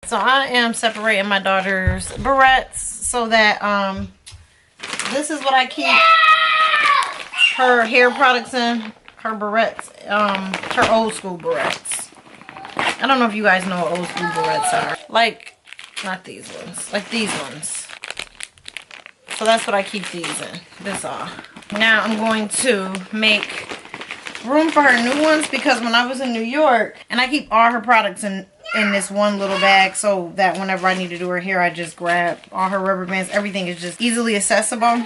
So I am separating my daughter's barrettes so that this is what I keep her hair products in, her barrettes, her old school barrettes. I don't know if you guys know what old school barrettes are. Like, not these ones, like these ones. So that's what I keep these in, this all. Now I'm going to make room for her new ones because when I was in New York, and I keep all her products in this one little bag so that whenever I need to do her hair, I just grab all her rubber bands. Everything is just easily accessible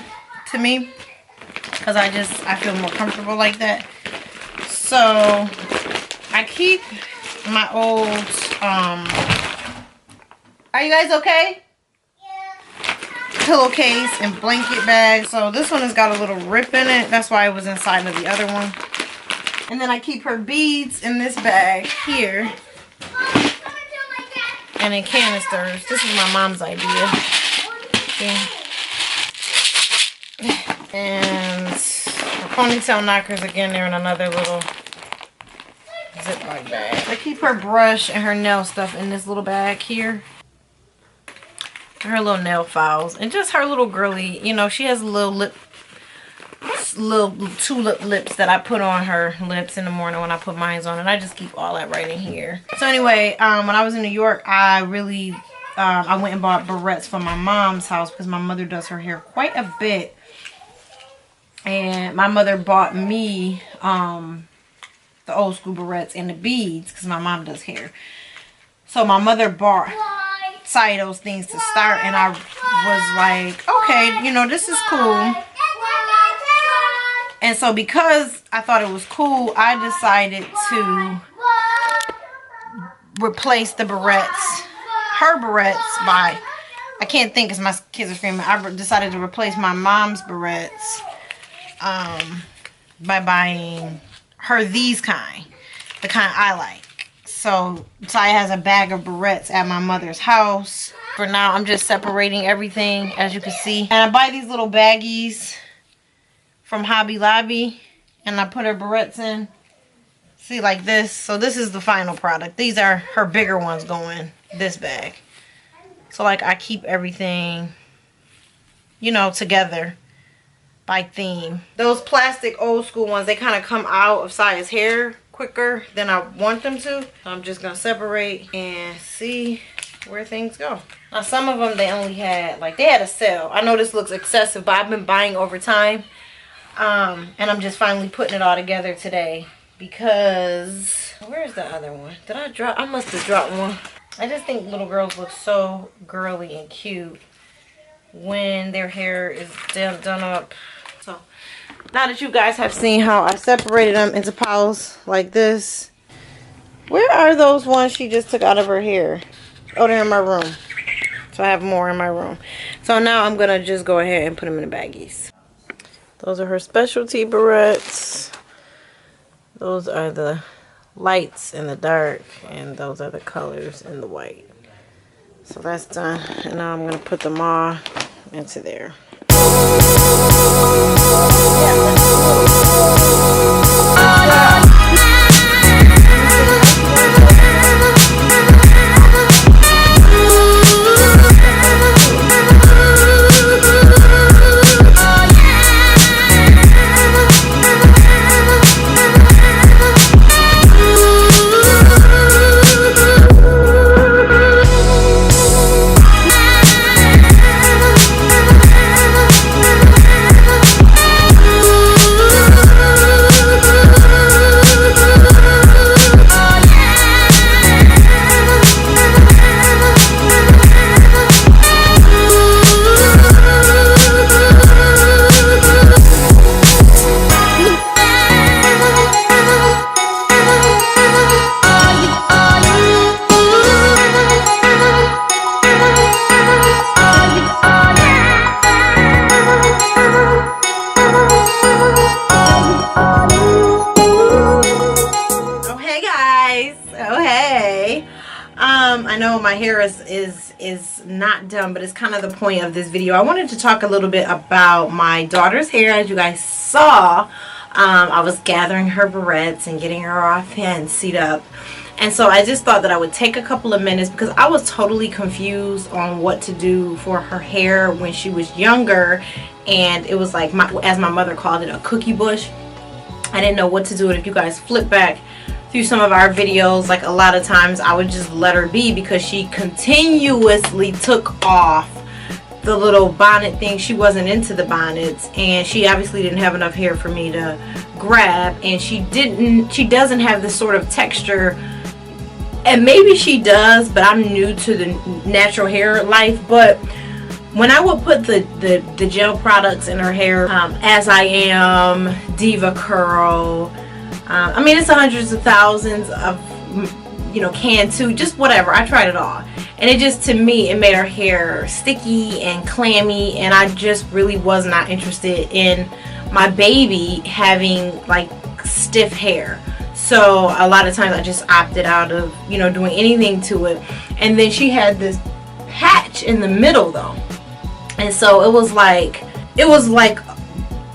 to me because I feel more comfortable like that. So I keep my old, are you guys okay? Pillowcase and blanket bag. So this one has got a little rip in it. That's why it was inside of the other one. And then I keep her beads in this bag here. And in canisters. This is my mom's idea. Okay. And her ponytail knockers, again, they're in another little Ziploc bag. I keep her brush and her nail stuff in this little bag here. Her little nail files and just her little girly, you know, she has little tulip lips that I put on her lips in the morning when I put mine on, and I just keep all that right in here. So anyway, when I was in New York, I really I went and bought barrettes for my mom's house because my mother does her hair quite a bit, and my mother bought me the old school barrettes and the beads because my mom does hair. So my mother bought those things to start, and I was like, okay, you know, this is cool. And so because I thought it was cool, I decided to replace the barrettes, her barrettes, by, I can't think because my kids are screaming. I decided to replace my mom's barrettes by buying her these kind, the kind I like. So Saya has a bag of barrettes at my mother's house. For now, I'm just separating everything, as you can see. And I buy these little baggies from Hobby Lobby, and I put her barrettes in. See, like this. So this is the final product. These are her bigger ones going this bag. So like I keep everything, you know, together by theme. Those plastic old school ones, they kind of come out of Saya's hair quicker than I want them to. So I'm just gonna separate and see where things go. Now some of them, they only had, like, they had a sale. I know this looks excessive, but I've been buying over time. And I'm just finally putting it all together today because, where's the other one? Did I drop? I must have dropped one. I just think little girls look so girly and cute when their hair is done up. So now that you guys have seen how I separated them into piles like this, where are those ones she just took out of her hair? Oh, they're in my room. So I have more in my room. So now I'm gonna just go ahead and put them in the baggies. Those are her specialty barrettes. Those are the lights and the dark, and those are the colors and the white. So that's done, and now I'm gonna put them all into there. I know my hair is not done, but it's kind of the point of this video. I wanted to talk a little bit about my daughter's hair. As you guys saw, I was gathering her barrettes and getting her all fancied up. And so I just thought that I would take a couple of minutes, because I was totally confused on what to do for her hair when she was younger, and it was like, as my mother called it, a cookie bush. I didn't know what to do. And if you guys flip back through some of our videos, like, a lot of times I would just let her be, because she continuously took off the little bonnet thing. She wasn't into the bonnets, and she obviously didn't have enough hair for me to grab, and she doesn't have this sort of texture, and maybe she does, but I'm new to the natural hair life. But when I would put the gel products in her hair, As I Am, Diva Curl, I mean, it's hundreds of thousands of, you know, Can2, just whatever. I tried it all, and it just, to me, it made her hair sticky and clammy, and I just really was not interested in my baby having like stiff hair. So a lot of times I just opted out of, you know, doing anything to it. And then she had this patch in the middle though, and so it was like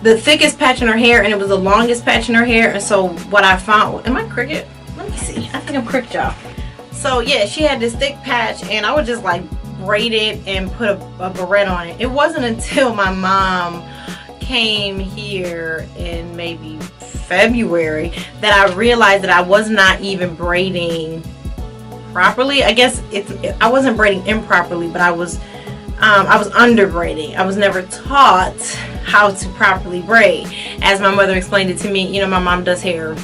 the thickest patch in her hair, and it was the longest patch in her hair. And so what I found, am I crooked? Let me see. I think I'm crooked, y'all. So yeah, she had this thick patch, and I would just like braid it and put a barrette on it. It wasn't until my mom came here in maybe February that I realized that I was not even braiding properly. I guess I wasn't braiding improperly, but I was under braiding. I was never taught how to properly braid. As my mother explained it to me, you know, my mom does hair.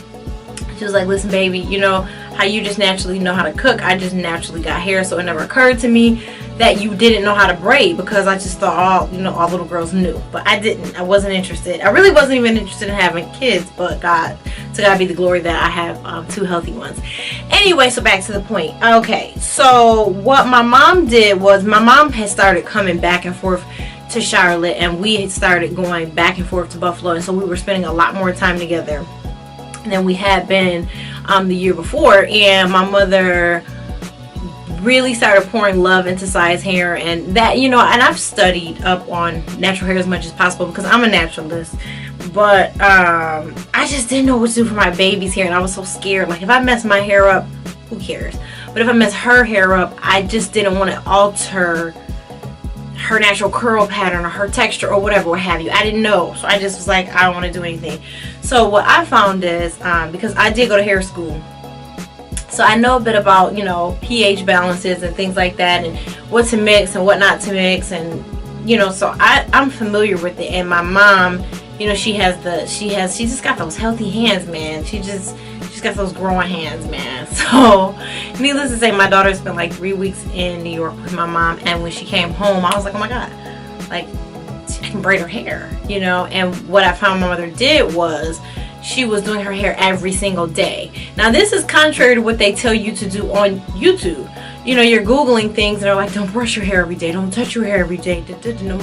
She was like, listen baby, you know how you just naturally know how to cook, I just naturally got hair, so it never occurred to me that you didn't know how to braid, because I just thought all little girls knew. But I didn't. I wasn't interested. I really wasn't even interested in having kids, but to God be the glory that I have 2 healthy ones. Anyway, so back to the point. Okay, so what my mom did was, my mom had started coming back and forth to Charlotte, and we had started going back and forth to Buffalo, and so we were spending a lot more time together than we had been the year before. And my mother really started pouring love into Sai's hair, and that, you know, and I've studied up on natural hair as much as possible because I'm a naturalist, but I just didn't know what to do for my baby's hair, and I was so scared. Like, if I mess my hair up, who cares? But if I mess her hair up, I just didn't want to alter her natural curl pattern or her texture or whatever, what have you. I didn't know, so I just was like, I don't want to do anything. So what I found is, because I did go to hair school, so I know a bit about, you know, pH balances and things like that, and what to mix and what not to mix, and, you know, so I'm familiar with it. And my mom, you know, she just got those healthy hands, man. She's got those growing hands, man. So needless to say, my daughter spent like 3 weeks in New York with my mom, and when she came home, I was like, oh my god, like, I can braid her hair, you know. And what I found my mother did was, she was doing her hair every single day. Now this is contrary to what they tell you to do on YouTube. You know, you're Googling things and they're like, don't brush your hair every day, don't touch your hair every day, no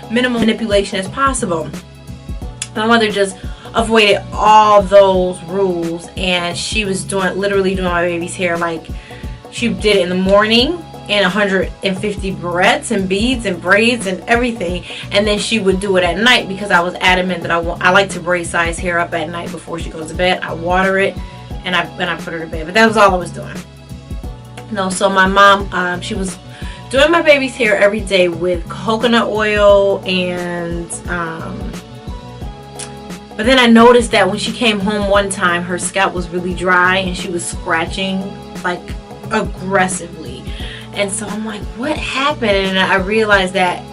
minimum manipulation as possible. My mother just avoided all those rules, and she was literally doing my baby's hair like she did it in the morning, and 150 barrettes and beads and braids and everything, and then she would do it at night, because I was adamant that I like to braid Sai's hair up at night before she goes to bed. I water it and I put her to bed, but that was all I was doing. No, so my mom, she was doing my baby's hair every day with coconut oil, and but then I noticed that when she came home one time, her scalp was really dry and she was scratching like aggressively. And so I'm like, what happened? And I realized that,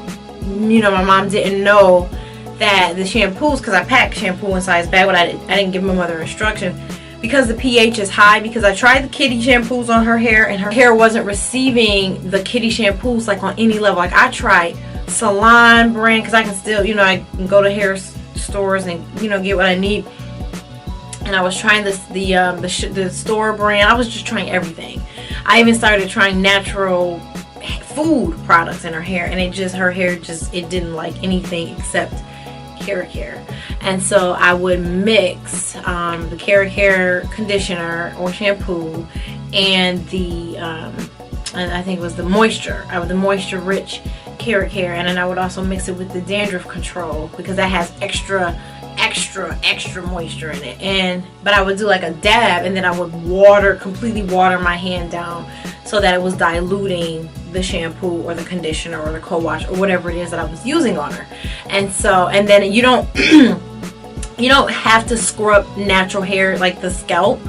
you know, my mom didn't know that the shampoos, because I packed shampoo inside his bag, but I didn't give my mother instruction, because the pH is high. Because I tried the kitty shampoos on her hair, and her hair wasn't receiving the kitty shampoos like on any level. Like, I tried Salon brand, because I can still, you know, I can go to hair stores and, you know, get what I need. And I was trying the store brand. I was just trying everything. I even started trying natural food products in her hair, and her hair it didn't like anything except care. And so I would mix the care conditioner or shampoo and the and I think it was the moisture. The moisture rich care, and then I would also mix it with the dandruff control, because that has extra extra moisture in it. But I would do like a dab, and then I would completely water my hand down so that it was diluting the shampoo or the conditioner or the co-wash or whatever it is that I was using on her. And then you don't you don't have to scrub natural hair like the scalp,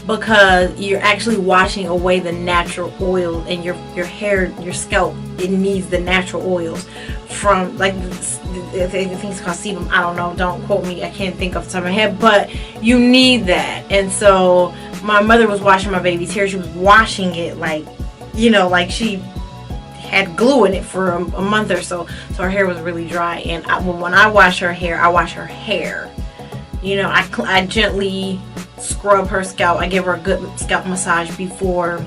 because you're actually washing away the natural oil, and your hair, your scalp, it needs the natural oils from, like, I think it's called sebum. I don't know, don't quote me, I can't think off the top of my head, but you need that. And so my mother was washing my baby's hair. She was washing it like, you know, like she had glue in it for a month or so, so her hair was really dry. And when I wash her hair, I wash her hair. You know, I gently scrub her scalp. I give her a good scalp massage before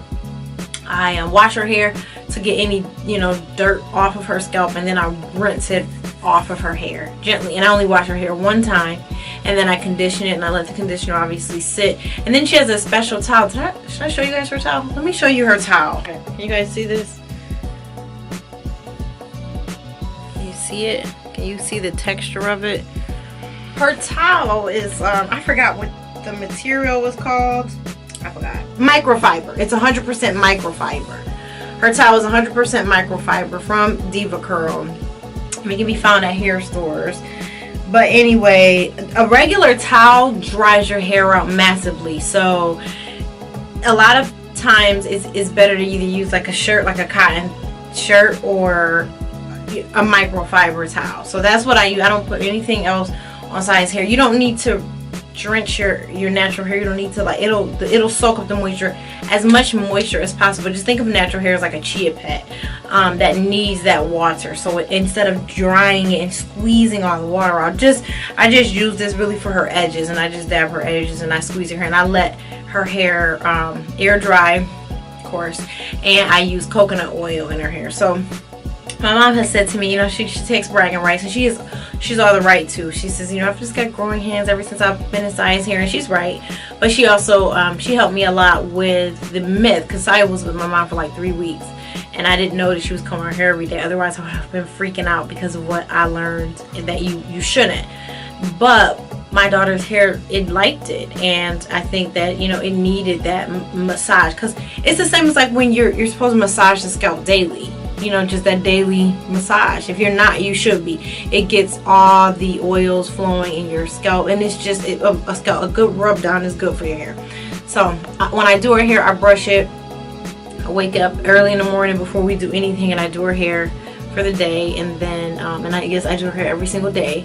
I wash her hair to get any, you know, dirt off of her scalp, and then I rinse it off of her hair gently. And I only wash her hair one time, and then I condition it, and I let the conditioner obviously sit. And then she has a special towel. Should I show you guys her towel? Let me show you her towel. Okay. Can you guys see this? Can you see it? Can you see the texture of it? Her towel is, I forgot what the material was called. I forgot. Microfiber. It's 100% microfiber. Her towel is 100% microfiber from Diva Curl. It can be found at hair stores. But anyway, a regular towel dries your hair out massively. So a lot of times it's better to either use like a shirt, like a cotton shirt, or a microfiber towel. So that's what I use. I don't put anything else on Si's hair. You don't need to drench your natural hair. You don't need to, like, it'll soak up the moisture, as much moisture as possible. Just think of natural hair as like a chia pet that needs that water. So instead of drying it and squeezing all the water out, I just use this really for her edges, and I just dab her edges and I squeeze her hair, and I let her hair air dry, of course, and I use coconut oil in her hair. So my mom has said to me, you know, she takes bragging rights, and she's all the right to. She says, you know, I've just got growing hands ever since I've been in Si's hair, and she's right. But she also she helped me a lot with the myth, because I was with my mom for like 3 weeks, and I didn't know that she was combing her hair every day. Otherwise I would have been freaking out because of what I learned, that you shouldn't. But my daughter's hair, it liked it, and I think that, you know, it needed that massage, because it's the same as like when you're supposed to massage the scalp daily. You know, just that daily massage. If you're not, you should be. It gets all the oils flowing in your scalp, and it's just a good rub down is good for your hair. So when I do her hair, I brush it. I wake up early in the morning before we do anything, and I do her hair for the day. And then and I guess I do her hair every single day,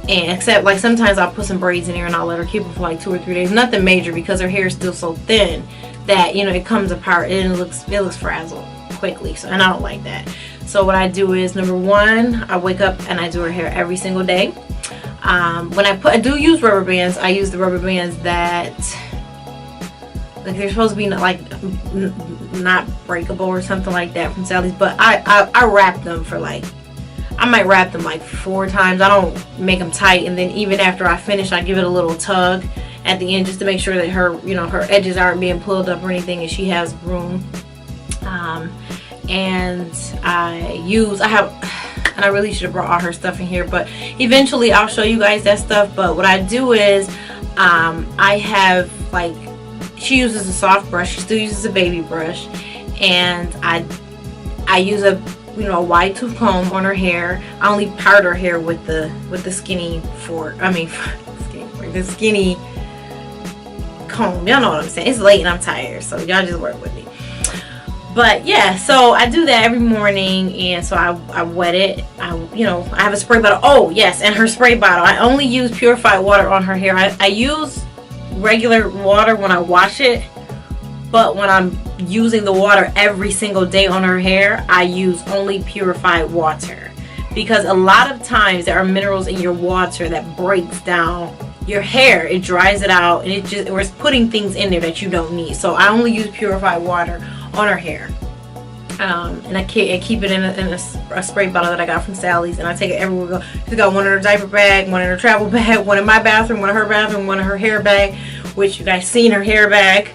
and except like sometimes I'll put some braids in here and I'll let her keep it for like 2 or 3 days. Nothing major, because her hair is still so thin that, you know, it comes apart and it looks frazzled quickly. So, and I don't like that. So what I do is, number one, I wake up and I do her hair every single day. When I do use rubber bands, I use the rubber bands that, like, they're supposed to be not breakable or something like that from Sally's, but I wrap them for like, I might wrap them like 4 times. I don't make them tight, and then even after I finish, I give it a little tug at the end just to make sure that her, you know, her edges aren't being pulled up or anything, and she has room. And I really should have brought all her stuff in here, but eventually I'll show you guys that stuff. But what I do is I have, like, she uses a soft brush, she still uses a baby brush, and I use a, you know, a wide tooth comb on her hair. I only part her hair with the skinny fork. I mean, the skinny comb. Y'all know what I'm saying. It's late and I'm tired, so y'all just work with me. But yeah, so I do that every morning, and so I wet it. You know, I have a spray bottle. Oh yes, and her spray bottle. I only use purified water on her hair. I use regular water when I wash it, but when I'm using the water every single day on her hair, I use only purified water, because a lot of times there are minerals in your water that breaks down your hair. It dries it out, and it's putting things in there that you don't need. So I only use purified water on her hair, and I keep it in a spray bottle that I got from Sally's, and I take it everywhere we go. She's got one in her diaper bag, one in her travel bag, one in my bathroom, one in her bathroom, one in her hair bag, which you guys seen her hair bag.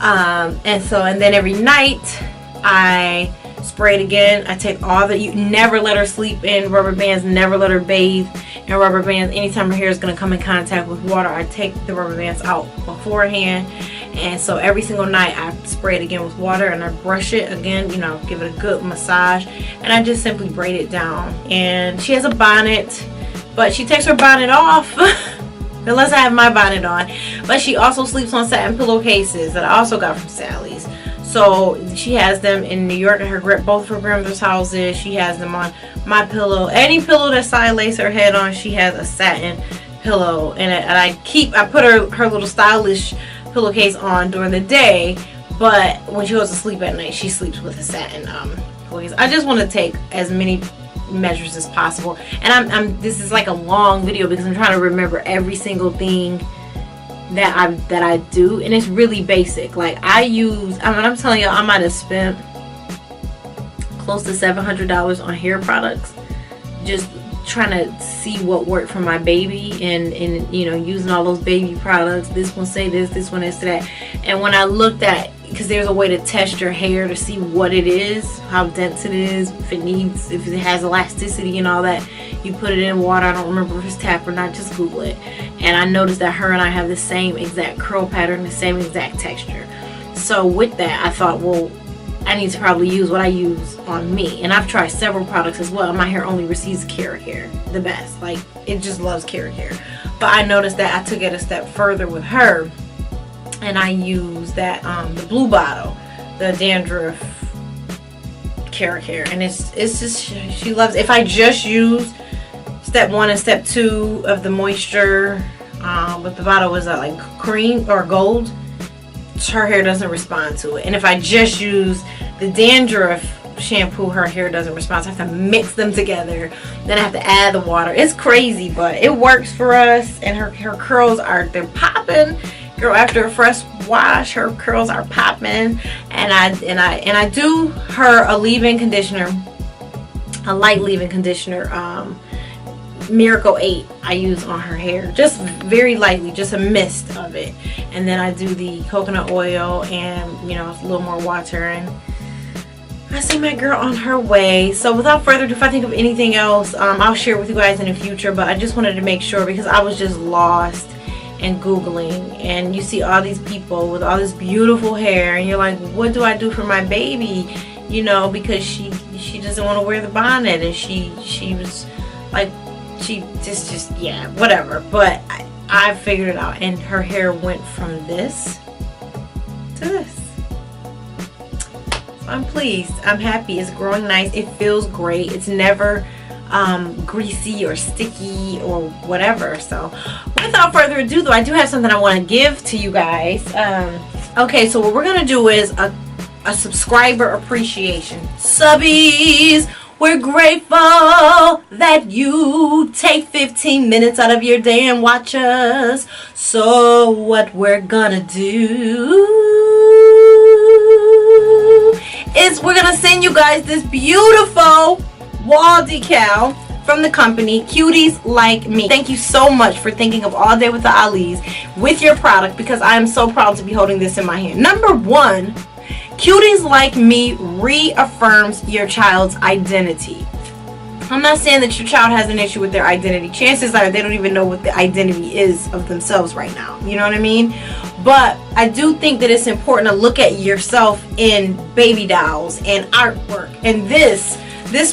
And then every night I spray it again. I take all the, you never let her sleep in rubber bands, never let her bathe in rubber bands. Anytime her hair is going to come in contact with water, I take the rubber bands out beforehand. And so every single night I spray it again with water, and I brush it again, you know, give it a good massage, and I just simply braid it down. And she has a bonnet, but she takes her bonnet off unless I have my bonnet on. But she also sleeps on satin pillowcases that I also got from Sally's. So she has them in New York at both of her grandmother's houses. She has them on my pillow. Any pillow that Sai lays her head on, she has a satin pillow. And I put her little stylish pillowcase on during the day, but when she goes to sleep at night, she sleeps with a satin pillowcase. I just want to take as many measures as possible, and this is like a long video because I'm trying to remember every single thing that I do, and it's really basic. Like I'm telling you, I might have spent close to $700 on hair products just trying to see what worked for my baby, and you know, using all those baby products. This one say this one is that. And when I looked at, because there's a way to test your hair to see what it is, how dense it is, if it has elasticity and all that. You put it in water. I don't remember if it's tap or not, just Google it. And I noticed that her and I have the same exact curl pattern, the same exact texture. So with that, I thought, well, I need to probably use what I use on me. And I've tried several products as well. My hair only receives carrot hair the best. Like, it just loves carrot hair. But I noticed that I took it a step further with her, and I used that the blue bottle, the dandruff carrot hair. And it's just, she loves it. If I just use step 1 and step 2 of the moisture, but the bottle was like cream or gold, her hair doesn't respond to it. And if I just use the dandruff shampoo, her hair doesn't respond. So I have to mix them together, then I have to add the water. It's crazy, but it works for us. And her curls they're popping. Girl, after a fresh wash, her curls are popping. And I do her a leave-in conditioner, a light leave-in conditioner, Miracle 8 I use on her hair, just very lightly, just a mist of it. And then I do the coconut oil, and you know, a little more water, and I see my girl on her way. So without further ado, if I think of anything else, I'll share it with you guys in the future. But I just wanted to make sure, because I was just lost in Googling, and you see all these people with all this beautiful hair, and you're like, what do I do for my baby? You know, because she doesn't want to wear the bonnet, and she was like, she just yeah, whatever. But I figured it out, and her hair went from this to this. So I'm pleased. I'm happy. It's growing nice. It feels great. It's never greasy or sticky or whatever. So without further ado, though, I do have something I want to give to you guys. Okay, so what we're gonna do is a subscriber appreciation. Subbies, we're grateful that you take 15 minutes out of your day and watch us. So what we're gonna do is we're gonna send you guys this beautiful wall decal from the company Cuties Like Me. Thank you so much for thinking of All Day with the Alis with your product, because I am so proud to be holding this in my hand. Number 1, Cuties Like Me reaffirms your child's identity. I'm not saying that your child has an issue with their identity. Chances are they don't even know what the identity is of themselves right now. You know what I mean? But I do think that it's important to look at yourself in baby dolls and artwork. And this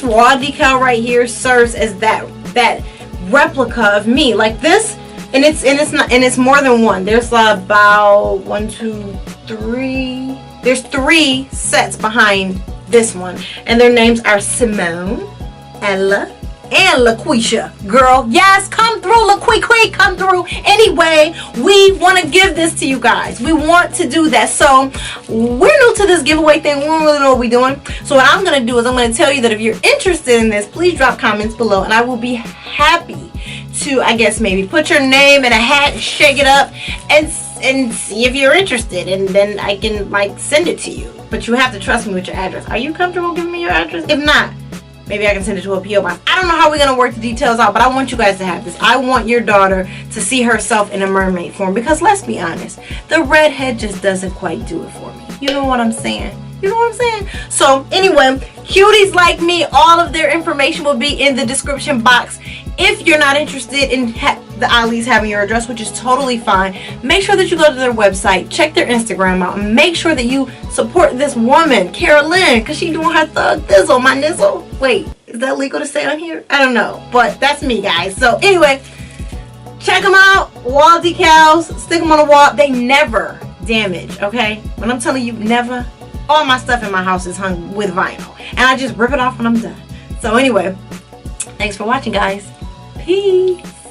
wall decal right here serves as that replica of me. Like this, and it's more than one. There's about 1, 2, 3. There's 3 sets behind this one, and their names are Simone, Ella, and LaQuisha. Girl, yes, come through, LaQuisha, come through. Anyway, we want to give this to you guys. We want to do that. So we're new to this giveaway thing. We don't really know what we're doing. So what I'm going to do is I'm going to tell you that if you're interested in this, please drop comments below, and I will be happy to, I guess, maybe put your name in a hat and shake it up and see if you're interested, and then I can like send it to you. But you have to trust me with your address. Are you comfortable giving me your address? If not, maybe I can send it to a P.O. box. I don't know how we're gonna work the details out, but I want you guys to have this. I want your daughter to see herself in a mermaid form, because let's be honest, the redhead just doesn't quite do it for me. You know what I'm saying? You know what I'm saying? So anyway, cuties like me, all of their information will be in the description box. If you're not interested in the Ali's having your address, which is totally fine, make sure that you go to their website, check their Instagram out, and make sure that you support this woman, Carolyn, because she's doing her thug thizzle, my nizzle. Wait, is that legal to say on here? I don't know, but that's me, guys. So anyway, check them out. Wall decals, stick them on the wall. They never damage, okay? When I'm telling you never, all my stuff in my house is hung with vinyl, and I just rip it off when I'm done. So anyway, thanks for watching, guys. Peace.